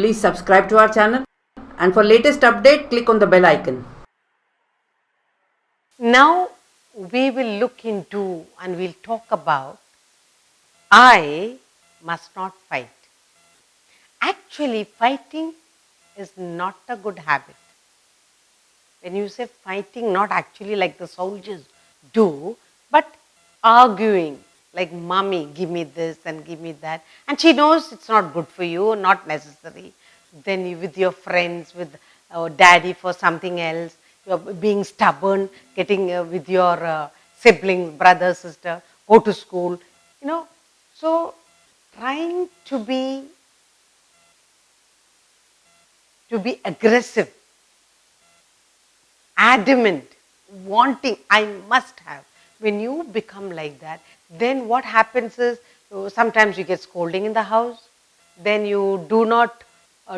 Please subscribe to our channel, and for latest update, click on the bell icon. Now we will look into and we'll talk about I must not fight. Actually, fighting is not a good habit. When you say fighting, not actually like the soldiers do, but arguing, like mommy, give me this and give me that. And she knows it's not good for you, not necessary. Then you, with your friends, with daddy for something else, you're being stubborn, getting with your siblings, brother, sister, go to school, you know. So trying to be aggressive, adamant, wanting, I must have. When you become like that, then what happens is sometimes you get scolding in the house, then you do not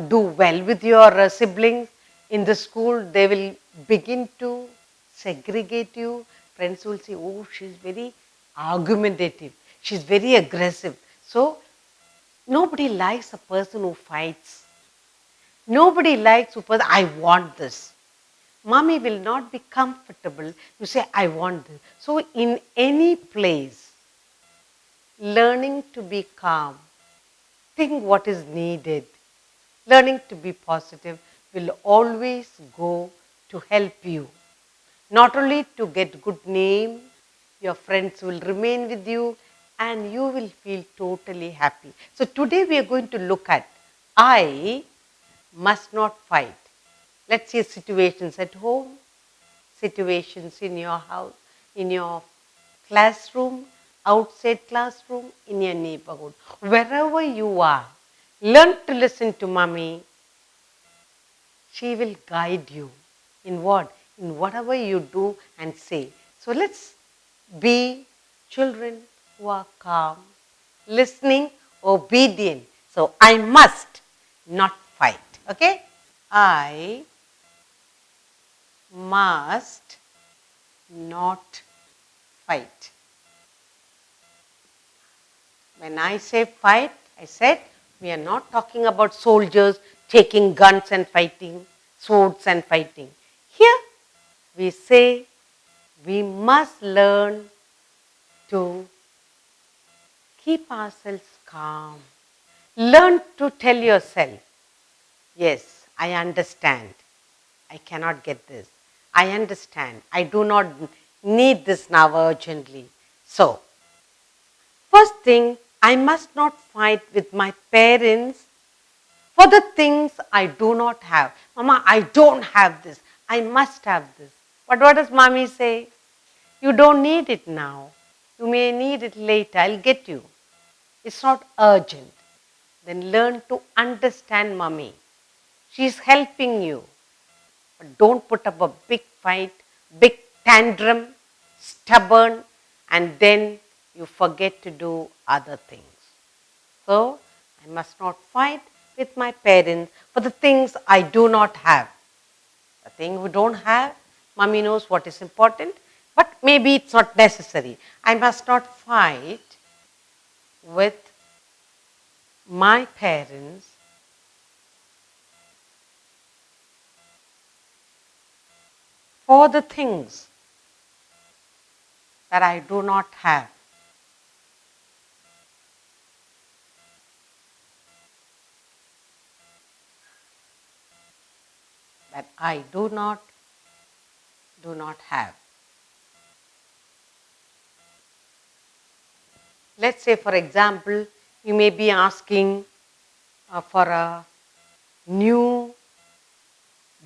do well with your siblings. In the school, they will begin to segregate you. Friends will say, oh, she's very argumentative, she's very aggressive. So, nobody likes a person who fights. Nobody likes a person, I want this. Mommy will not be comfortable. You say, I want this. So, in any place, learning to be calm, think what is needed, learning to be positive will always go to help you. Not only to get good name, your friends will remain with you and you will feel totally happy. So, today we are going to look at I must not fight. Let's say situations at home, situations in your house, in your classroom, outside classroom, in your neighborhood. Wherever you are, learn to listen to mommy. She will guide you in what? In whatever you do and say. So let's be children who are calm, listening, obedient. So I must not fight. Okay? I must not fight. When I say fight, I said we are not talking about soldiers taking guns and fighting, swords and fighting. Here we say we must learn to keep ourselves calm. Learn to tell yourself, yes, I understand. I cannot get this. I understand. I do not need this now urgently. So, first thing, I must not fight with my parents for the things I do not have. Mama, I don't have this. I must have this. But what does mommy say? You don't need it now. You may need it later. I'll get you. It's not urgent. Then learn to understand mommy. She's helping you. But don't put up a big fight, big tantrum, stubborn, and then you forget to do other things. So, I must not fight with my parents for the things I do not have. The thing we don't have, mommy knows what is important, but maybe it's not necessary. I must not fight with my parents for the things that I do not have. That I do not have. Let's say, for example, you may be asking for a new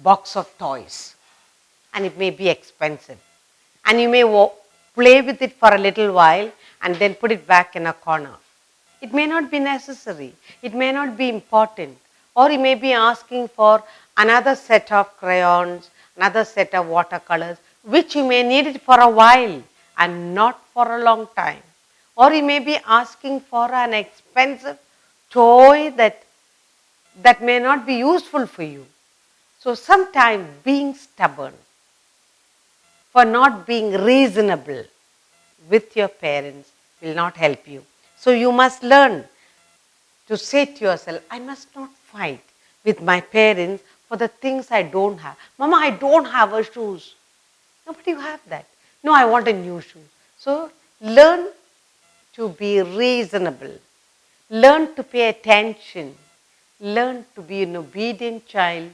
box of toys, and it may be expensive. And you may play with it for a little while and then put it back in a corner. It may not be necessary. It may not be important. Or you may be asking for another set of crayons, another set of watercolors, which you may need it for a while and not for a long time. Or you may be asking for an expensive toy that may not be useful for you. So sometimes being stubborn, for not being reasonable with your parents will not help you. So you must learn to say to yourself, I must not fight with my parents for the things I don't have. Mama, I don't have a shoes. No, but you have that. No, I want a new shoe. So learn to be reasonable. Learn to pay attention. Learn to be an obedient child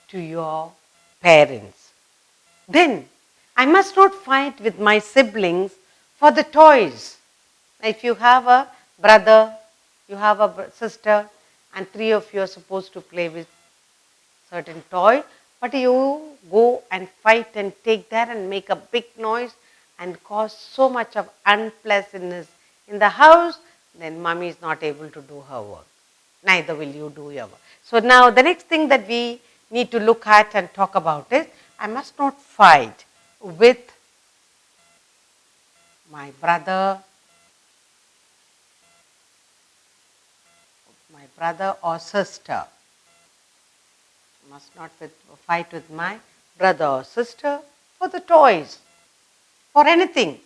to your parents. Then I must not fight with my siblings for the toys. If you have a brother, you have a sister, and three of you are supposed to play with certain toy, but you go and fight and take that and make a big noise and cause so much of unpleasantness in the house, then mommy is not able to do her work. Neither will you do your work. So now the next thing that we need to look at and talk about is, I must not fight with my brother or sister. Must not fight with my brother or sister for the toys, for anything.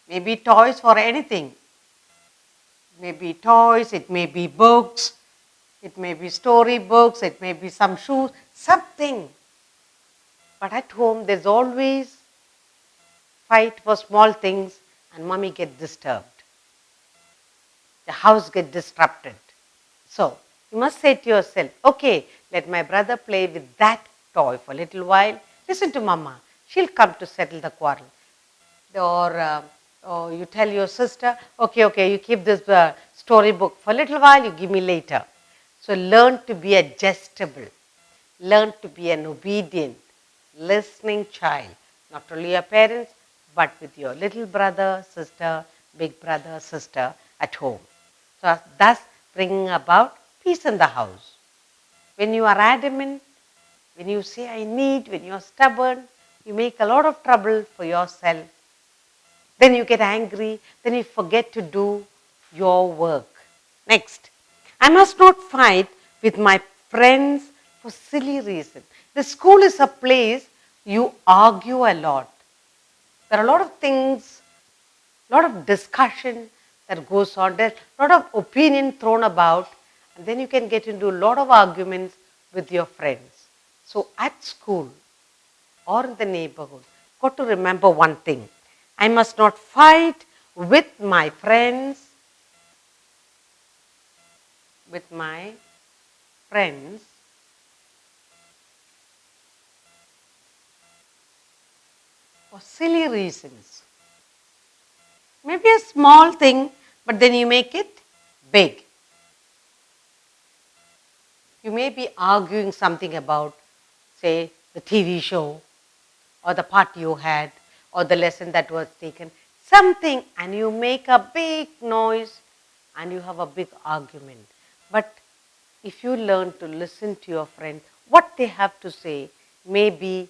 Maybe toys for anything. Maybe toys, it may be books, it may be story books, it may be some shoes, something. But at home, there's always fight for small things and mommy gets disturbed. The house gets disrupted. So, you must say to yourself, okay, let my brother play with that toy for a little while. Listen to mama. She'll come to settle the quarrel. Or you tell your sister, okay, you keep this storybook for a little while, you give me later. So learn to be adjustable. Learn to be an obedient, listening child. Not only your parents, but with your little brother, sister, big brother, sister at home. So thus bringing about peace in the house. When you are adamant, when you say I need, when you are stubborn, you make a lot of trouble for yourself. Then you get angry, then you forget to do your work. Next, I must not fight with my friends for silly reasons. The school is a place you argue a lot. There are a lot of things, a lot of discussion that goes on. There's a lot of opinion thrown about, and then you can get into a lot of arguments with your friends. So at school or in the neighborhood, got to remember one thing. I must not fight with my friends, for silly reasons. Maybe a small thing, but then you make it big. You may be arguing something about, say, the TV show, or the party you had, or the lesson that was taken, something, and you make a big noise and you have a big argument. But if you learn to listen to your friend, what they have to say, maybe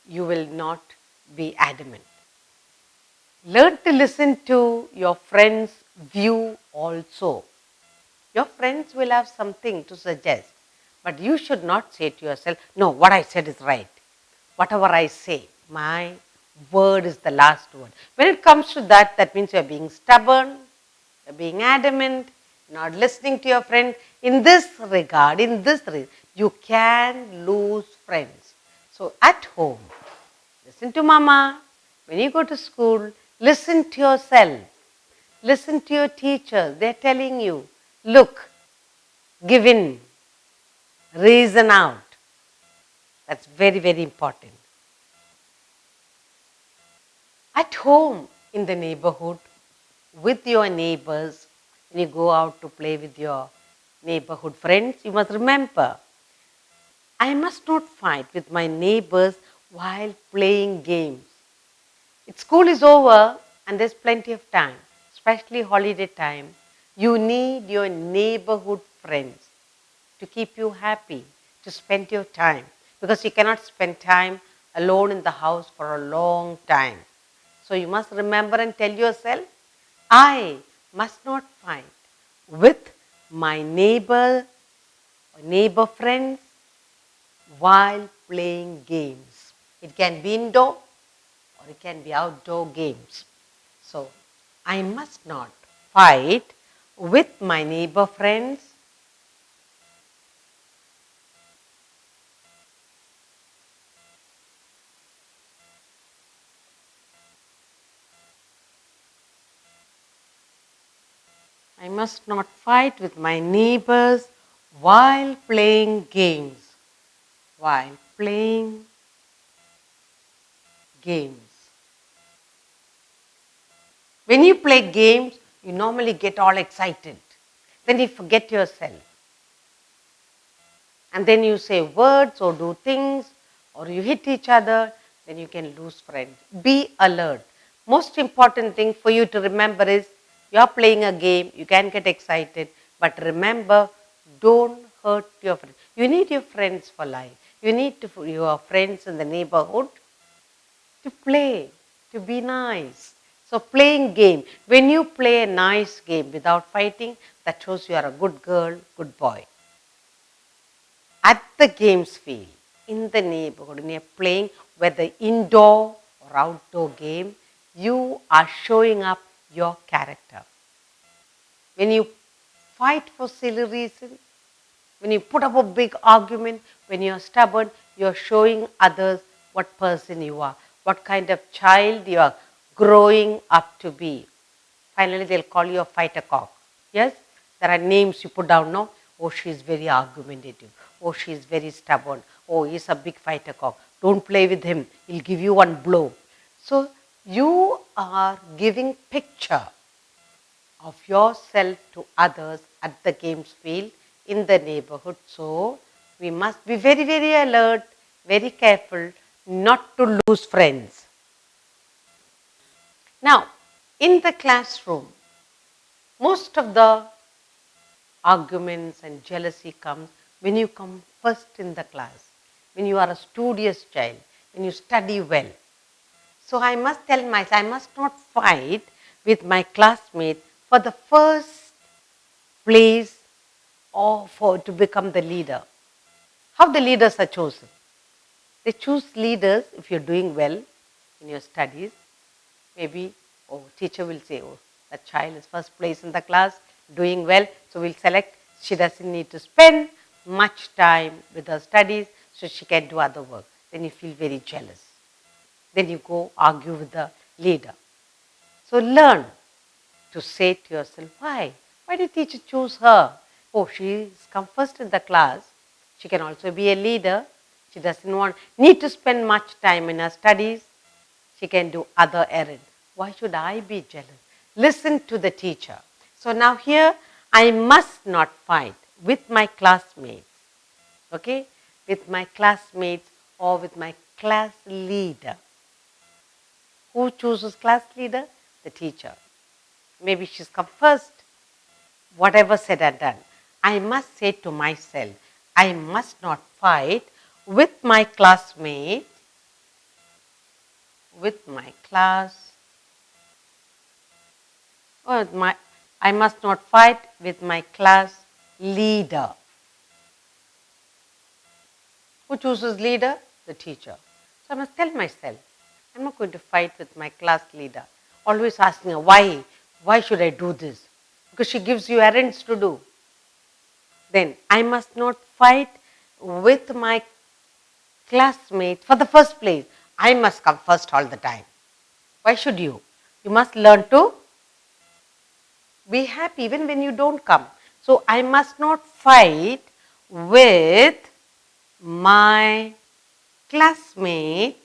you will not be adamant. Learn to listen to your friend's view also. Your friends will have something to suggest, but you should not say to yourself, no, what I said is right. Whatever I say, my word is the last word. When it comes to that, that means you are being stubborn, you are being adamant, not listening to your friend. In this regard, you can lose friends. So at home, listen to mama. When you go to school, listen to yourself. Listen to your teachers. They're telling you, look, give in, reason out. That's very, very important. At home, in the neighborhood, with your neighbors, when you go out to play with your neighborhood friends, you must remember, I must not fight with my neighbors while playing games. If school is over and there's plenty of time, especially holiday time, you need your neighborhood friends to keep you happy, to spend your time, because you cannot spend time alone in the house for a long time. So you must remember and tell yourself, I must not fight with my neighbor friends while playing games. It can be indoor or it can be outdoor games. So I must not fight with my neighbor friends I must not fight with my neighbors while playing games. While playing games. When you play games, you normally get all excited. Then you forget yourself. And then you say words or do things or you hit each other, then you can lose friends. Be alert. Most important thing for you to remember is you are playing a game, you can get excited, but remember, don't hurt your friends. You need your friends for life. You need your friends in the neighborhood to play, to be nice. So playing game, when you play a nice game without fighting, that shows you are a good girl, good boy. At the games field, in the neighborhood, when you're playing, whether indoor or outdoor game, you are showing up your character. When you fight for silly reasons, when you put up a big argument, when you're stubborn, you're showing others what person you are, what kind of child you are growing up to be. Finally, they'll call you a fighter cock. Yes? There are names you put down, no? Oh, she's very argumentative. Oh, she's very stubborn. Oh, he's a big fighter cock. Don't play with him. He'll give you one blow. So, you are giving picture of yourself to others at the games field in the neighborhood. So, we must be very, very alert, very careful not to lose friends. Now, in the classroom, most of the arguments and jealousy comes when you come first in the class, when you are a studious child, when you study well. So I must tell myself, I must not fight with my classmates for the first place or for to become the leader. How the leaders are chosen? They choose leaders if you're doing well in your studies. Maybe, teacher will say, that child is first place in the class, doing well, so we'll select. She doesn't need to spend much time with her studies, so she can do other work. Then you feel very jealous. Then you go argue with the leader. So learn to say to yourself, why? Why did teacher choose her? Oh, she's come first in the class. She can also be a leader. She doesn't need to spend much time in her studies. She can do other errands. Why should I be jealous? Listen to the teacher. So now here, I must not fight with my classmates. Okay? With my classmates or with my class leader. Who chooses class leader? The teacher. Maybe she's come first. Whatever said and done. I must say to myself, I must not fight with my classmate, with my class, or I must not fight with my class leader. Who chooses leader? The teacher. So I must tell myself, I'm not going to fight with my class leader. Always asking her, why? Why should I do this? Because she gives you errands to do. Then I must not fight with my classmate for the first place. I must come first all the time. Why should you? You must learn to be happy even when you don't come. So I must not fight with my classmate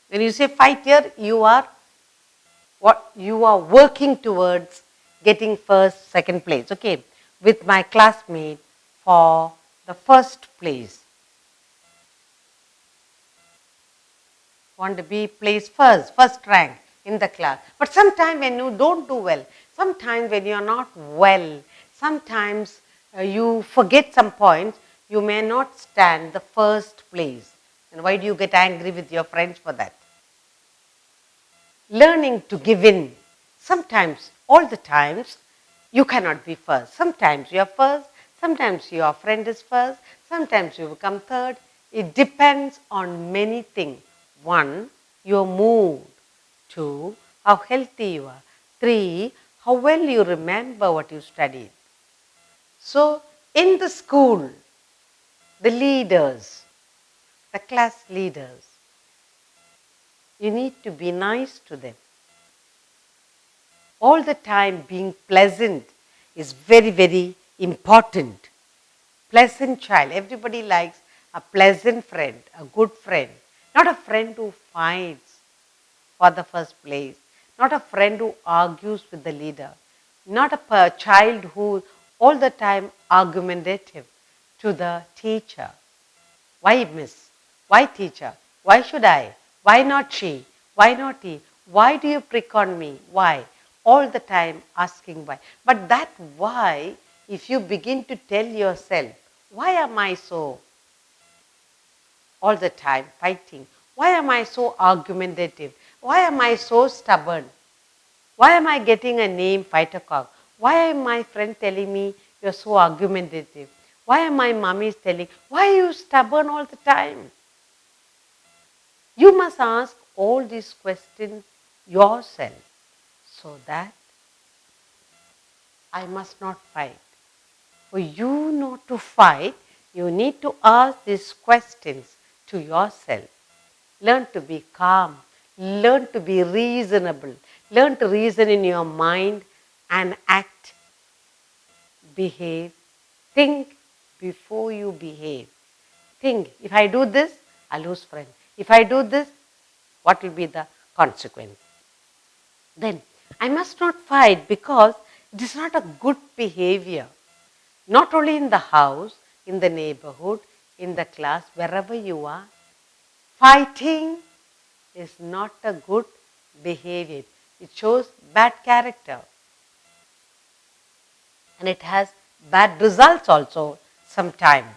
when you say fight here, you are working towards getting first, second place. Okay, with my classmate for the first place. Want to be placed first rank in the class. But sometimes when you don't do well, sometimes when you are not well, sometimes you forget some points, you may not stand the first place. And why do you get angry with your friends for that? Learning to give in. Sometimes, all the times, you cannot be first. Sometimes you are first, sometimes your friend is first, sometimes you become third. It depends on many things. 1, your mood. 2, how healthy you are. 3, how well you remember what you studied. So, in the school, the leaders, the class leaders, you need to be nice to them. All the time being pleasant is very, very important. Pleasant child. Everybody likes a pleasant friend, a good friend, not a friend who fights for the first place, not a friend who argues with the leader, not a child who all the time argumentative to the teacher. Why miss? Why teacher? Why should I? Why not she? Why not he? Why do you prick on me? Why? All the time asking why. But that why, if you begin to tell yourself, why am I so all the time fighting? Why am I so argumentative? Why am I so stubborn? Why am I getting a name fighter cock? Why am my friend telling me you're so argumentative? Why am my mummy telling, why are you stubborn all the time? You must ask all these questions yourself so that I must not fight. For you not to fight, you need to ask these questions to yourself. Learn to be calm. Learn to be reasonable. Learn to reason in your mind and act, behave. Think before you behave. Think, if I do this, I lose friend. If I do this, what will be the consequence? Then I must not fight because it is not a good behavior. Not only in the house, in the neighborhood, in the class, wherever you are, fighting is not a good behavior. It shows bad character. And it has bad results also sometimes.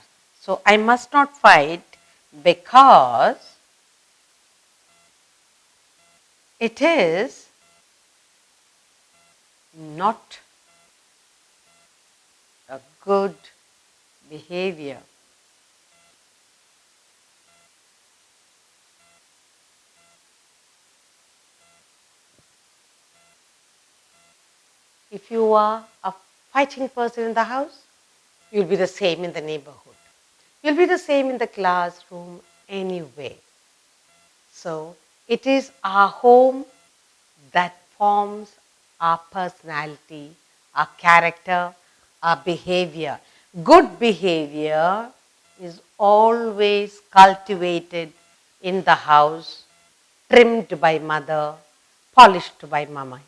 So I must not fight because it is not a good behavior. If you are a fighting person in the house, you'll be the same in the neighborhood. You'll be the same in the classroom anyway. So it is our home that forms our personality, our character, our behavior. Good behavior is always cultivated in the house, trimmed by mother, polished by mama.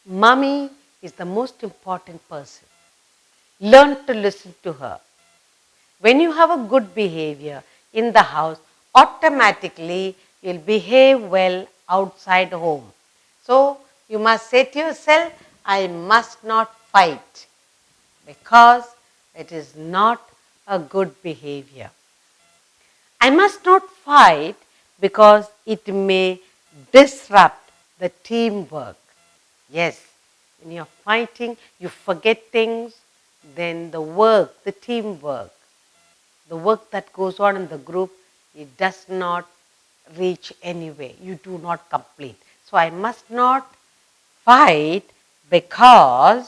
Mummy is the most important person. Learn to listen to her. When you have a good behavior in the house, automatically you'll behave well outside home. So you must say to yourself, I must not fight because it is not a good behavior. I must not fight because it may disrupt the teamwork. Yes, when you're fighting, you forget things, then the work, the teamwork, the work that goes on in the group, it does not reach anywhere. You do not complete. So I must not fight because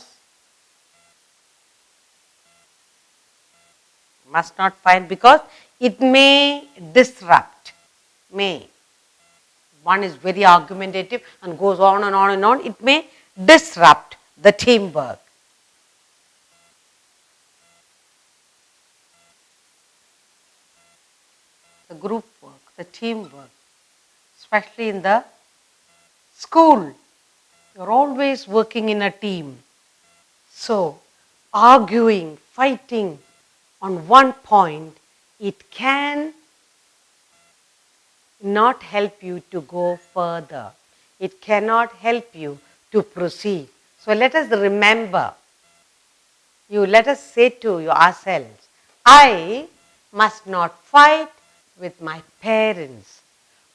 it may disrupt. May. One is very argumentative and goes on and on and on. It may disrupt the teamwork. The group work, the teamwork, especially in the school. You're always working in a team. So, arguing, fighting on one point, it can not help you to go further. It cannot help you to proceed. So, let us remember, let us say to ourselves, I must not fight with my parents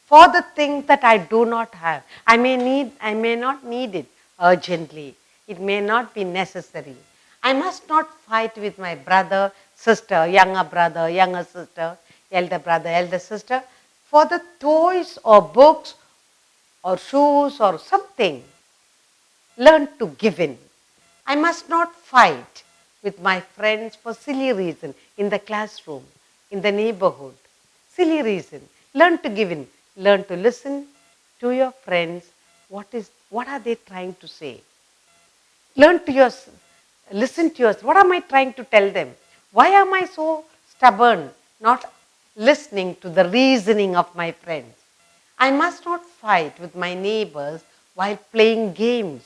for the things that I do not have. I may not need it urgently. It may not be necessary. I must not fight with my brother, sister, younger sister, elder sister for the toys or books or shoes or something. Learn to give in. I must not fight with my friends for silly reason in the classroom, in the neighborhood. Silly reason. Learn to give in. Learn to listen to your friends. What are they trying to say? Learn to yourself, listen to yourself. What am I trying to tell them? Why am I so stubborn, not listening to the reasoning of my friends? I must not fight with my neighbors while playing games.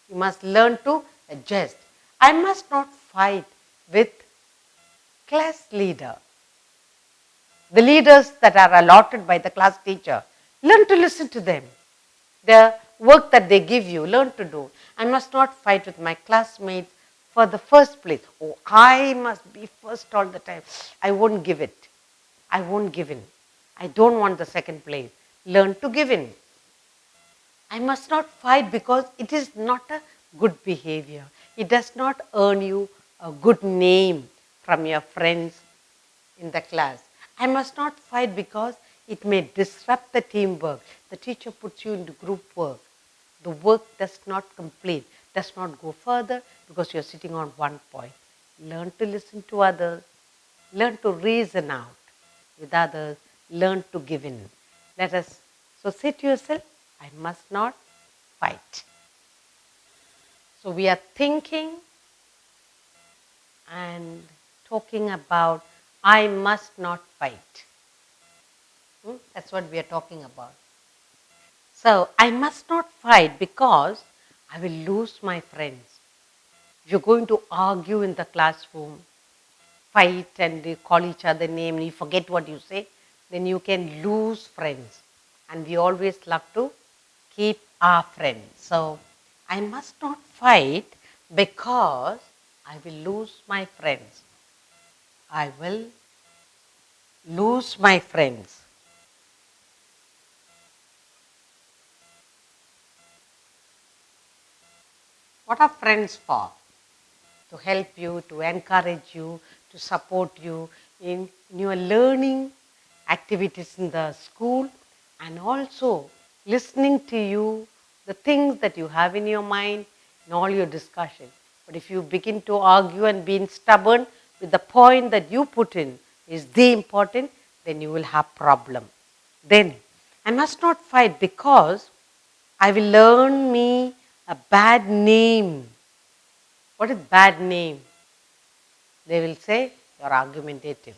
You must learn to adjust. I must not fight with class leader, the leaders that are allotted by the class teacher. Learn to listen to them. The work that they give you, learn to do. I must not fight with my classmates for the first place. Oh, I must be first all the time. I won't give it. I won't give in. I don't want the second place. Learn to give in. I must not fight because it is not a good behavior. It does not earn you a good name from your friends in the class. I must not fight because it may disrupt the teamwork. The teacher puts you into group work. The work does not complete, does not go further because you're sitting on one point. Learn to listen to others. Learn to reason out with others. Learn to give in. So say to yourself, I must not fight. So we are thinking and talking about I must not fight. That's what we are talking about. So I must not fight because I will lose my friends. If you're going to argue in the classroom, fight and you call each other name and you forget what you say, then you can lose friends. And we always love to keep our friends. So I must not fight because I will lose my friends. I will lose my friends. What are friends for? To help you, to encourage you, to support you in your learning activities in the school, and also listening to you, the things that you have in your mind, in all your discussion. But if you begin to argue and being stubborn with the point that you put in is the important, then you will have problem. Then I must not fight because I will learn me a bad name. What is bad name? They will say you're argumentative.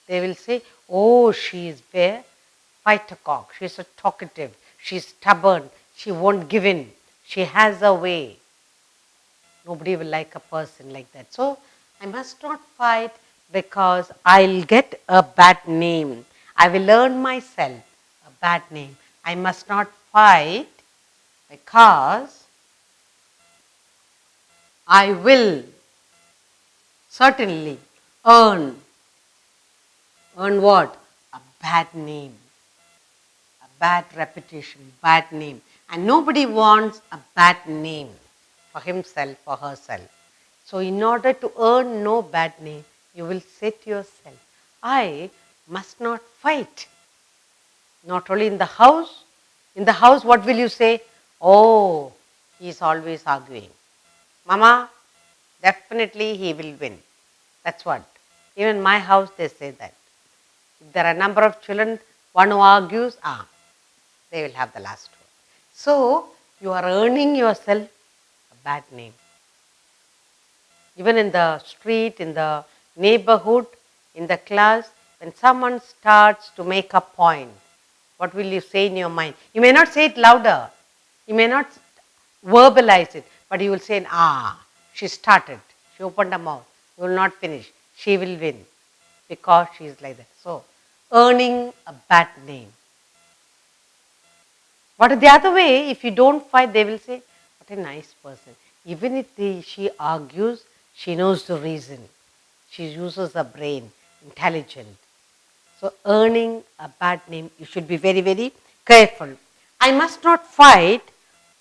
They will say, oh, she is a fighter cock. She's a talkative. She's stubborn. She won't give in. She has a way. Nobody will like a person like that. So I must not fight because I'll get a bad name. I will earn myself a bad name. I must not fight because I will certainly earn what? A bad name, a bad reputation, bad name. And nobody wants a bad name for himself or herself. So in order to earn no bad name, you will say to yourself, I must not fight. Not only in the house. In the house, what will you say? Oh, he is always arguing. Mama, definitely he will win. That's what. Even in my house, they say that. If there are a number of children, one who argues, they will have the last word. So, you are earning yourself a bad name. Even in the street, in the neighborhood, in the class, when someone starts to make a point, what will you say in your mind? You may not say it louder. You may not verbalize it, but you will say, she started. She opened her mouth. You will not finish. She will win because she is like that. So, earning a bad name. But the other way, if you don't fight, they will say, what a nice person. Even if she argues, she knows the reason. She uses her brain, intelligent. So earning a bad name, you should be very, very careful. I must not fight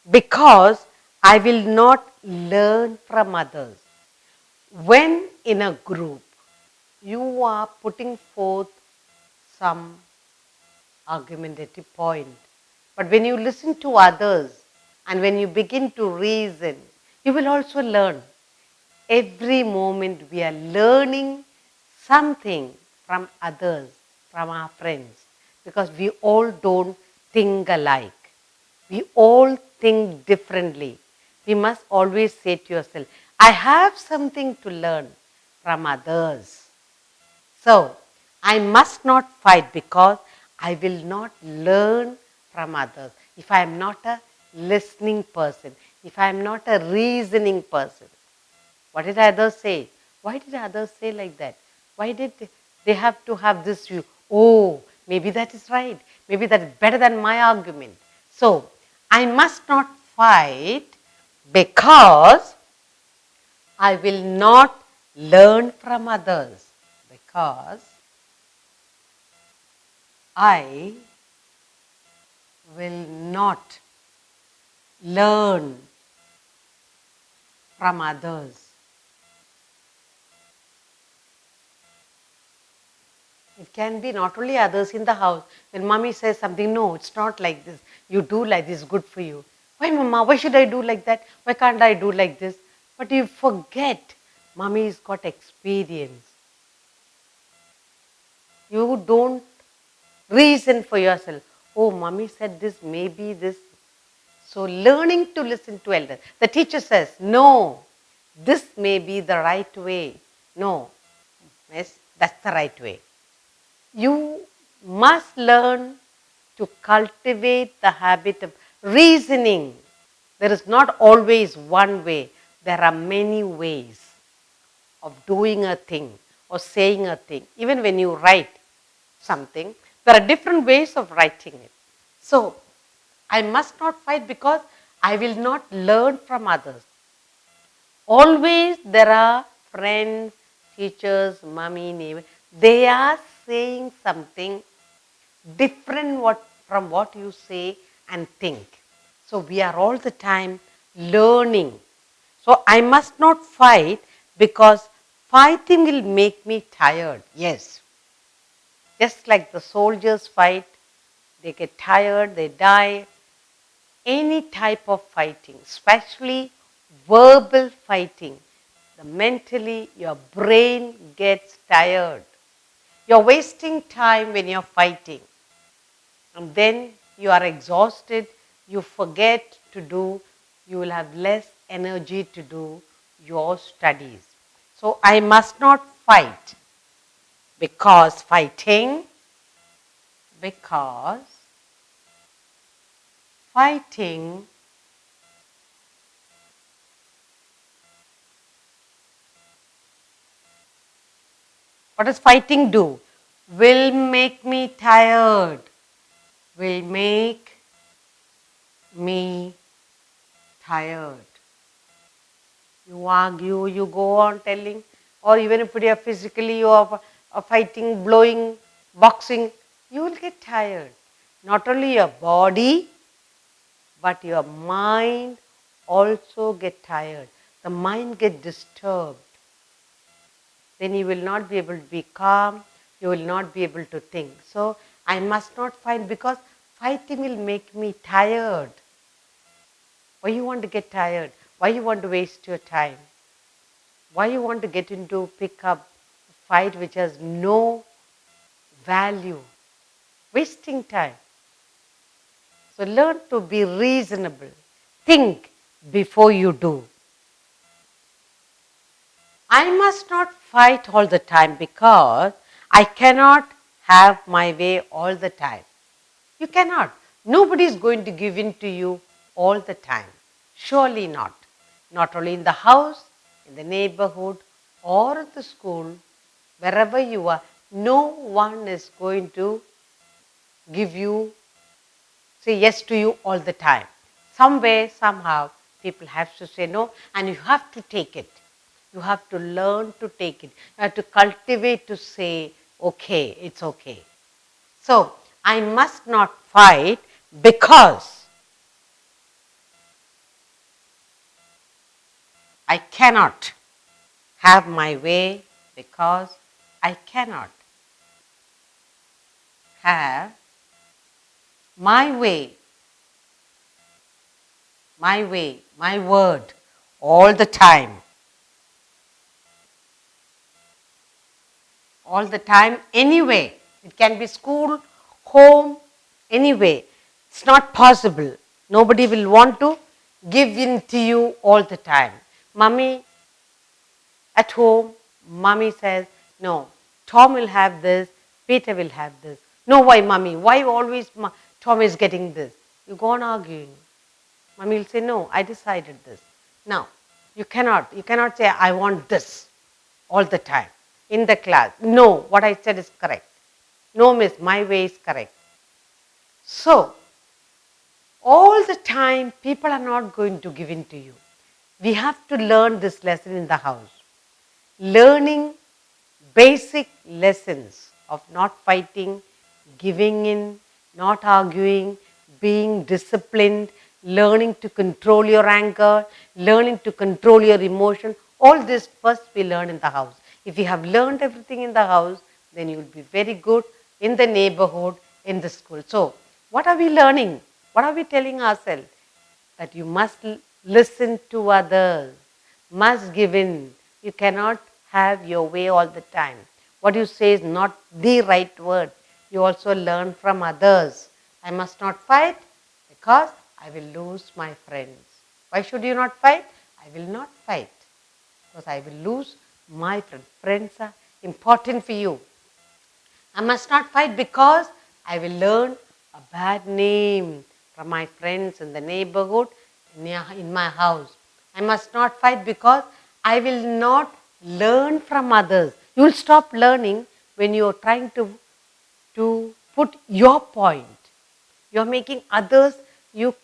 because I will not learn from others. When in a group, you are putting forth some argumentative point. But when you listen to others and when you begin to reason, you will also learn. Every moment we are learning something from others, from our friends, because we all don't think alike. We all think differently. We must always say to yourself, I have something to learn from others. So, I must not fight because I will not learn from others. If I am not a listening person, if I am not a reasoning person, what did others say? Why did others say like that? Why did they have to have this view? Oh, maybe that is right. Maybe that is better than my argument. So, I must not fight because I will not learn from others. Because I will not learn from others. It can be not only others in the house. When mommy says something, no, it's not like this. You do like this, good for you. Why, mama? Why should I do like that? Why can't I do like this? But you forget, mommy's got experience. You don't reason for yourself. Oh, mommy said this, maybe this. So, learning to listen to elders. The teacher says, no, this may be the right way. No, yes, that's the right way. You must learn to cultivate the habit of reasoning. There is not always one way. There are many ways of doing a thing or saying a thing. Even when you write something, there are different ways of writing it. So, I must not fight because I will not learn from others. Always there are friends, teachers, mommy, neighbor. They are saying something different from what you say and think. So we are all the time learning. So I must not fight because fighting will make me tired. Yes. Just like the soldiers fight, they get tired, they die. Any type of fighting, especially verbal fighting, mentally your brain gets tired. You're wasting time when you're fighting. And then you are exhausted, you forget to do, you will have less energy to do your studies. So I must not fight because fighting what does fighting do? Will make me tired, will make me tired. You argue, you go on telling, or even if you are physically you are fighting, blowing, boxing, you will get tired. Not only your body, but your mind also get tired. The mind get disturbed. Then you will not be able to be calm, you will not be able to think. So I must not fight because fighting will make me tired. Why you want to get tired? Why you want to waste your time? Why you want to get into pick up a fight which has no value? Wasting time. So learn to be reasonable. Think before you do. I must not fight all the time because I cannot have my way all the time. You cannot. Nobody is going to give in to you all the time. Surely not. Not only in the house, in the neighborhood, or at the school, wherever you are, no one is going to give you, say yes to you all the time. Somewhere, somehow, people have to say no, and you have to take it. You have to learn to take it. You have to cultivate to say, okay, it's okay. So, I must not fight because I cannot have my way, because I cannot have my way, my word all the time. All the time, anyway. It can be school, home, anyway. It's not possible. Nobody will want to give in to you all the time. Mummy, at home, mummy says, no, Tom will have this, Peter will have this. No, why mummy? Why always Tom is getting this? You go on arguing. Mummy will say, no, I decided this. Now, you cannot say, I want this all the time in the class. No, what I said is correct. No, miss, my way is correct. So, all the time, people are not going to give in to you. We have to learn this lesson in the house. Learning basic lessons of not fighting, giving in, not arguing, being disciplined, learning to control your anger, learning to control your emotion. All this first we learn in the house. If you have learned everything in the house, then you will be very good in the neighborhood, in the school. So, what are we learning? What are we telling ourselves? That you must listen to others, must give in. You cannot have your way all the time. What you say is not the right word. You also learn from others. I must not fight because I will lose my friends. Why should you not fight? I will not fight because I will lose my friends. Friends are important for you. I must not fight because I will learn a bad name from my friends in the neighborhood, in my house. I must not fight because I will not learn from others. You will stop learning when you are trying to put your point. You are making others, you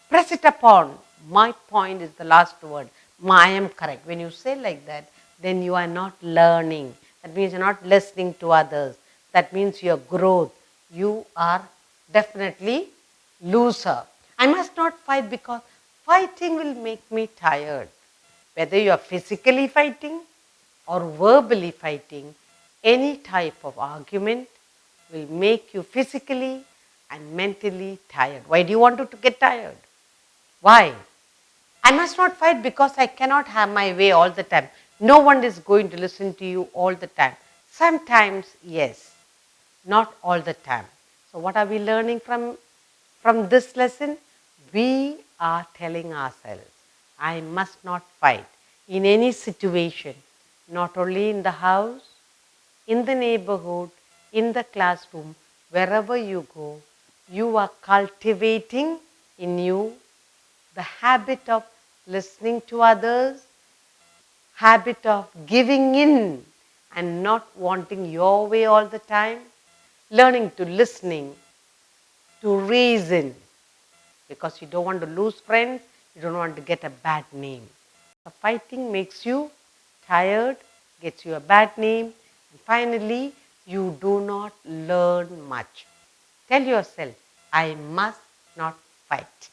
press it upon. My point is the last word. I am correct. When you say like that, then you are not learning. That means you are not listening to others. That means your growth. You are definitely loser. I must not fight because fighting will make me tired. Whether you are physically fighting or verbally fighting, any type of argument will make you physically and mentally tired. Why do you want to get tired? Why? I must not fight because I cannot have my way all the time. No one is going to listen to you all the time. Sometimes, yes, not all the time. So what are we learning from this lesson? We are telling ourselves, I must not fight in any situation, not only in the house, in the neighborhood, in the classroom, wherever you go, you are cultivating in you the habit of listening to others, habit of giving in and not wanting your way all the time, learning to listening, to reason, because you don't want to lose friends, you don't want to get a bad name. So fighting makes you tired, gets you a bad name, and finally you do not learn much. Tell yourself, I must not fight.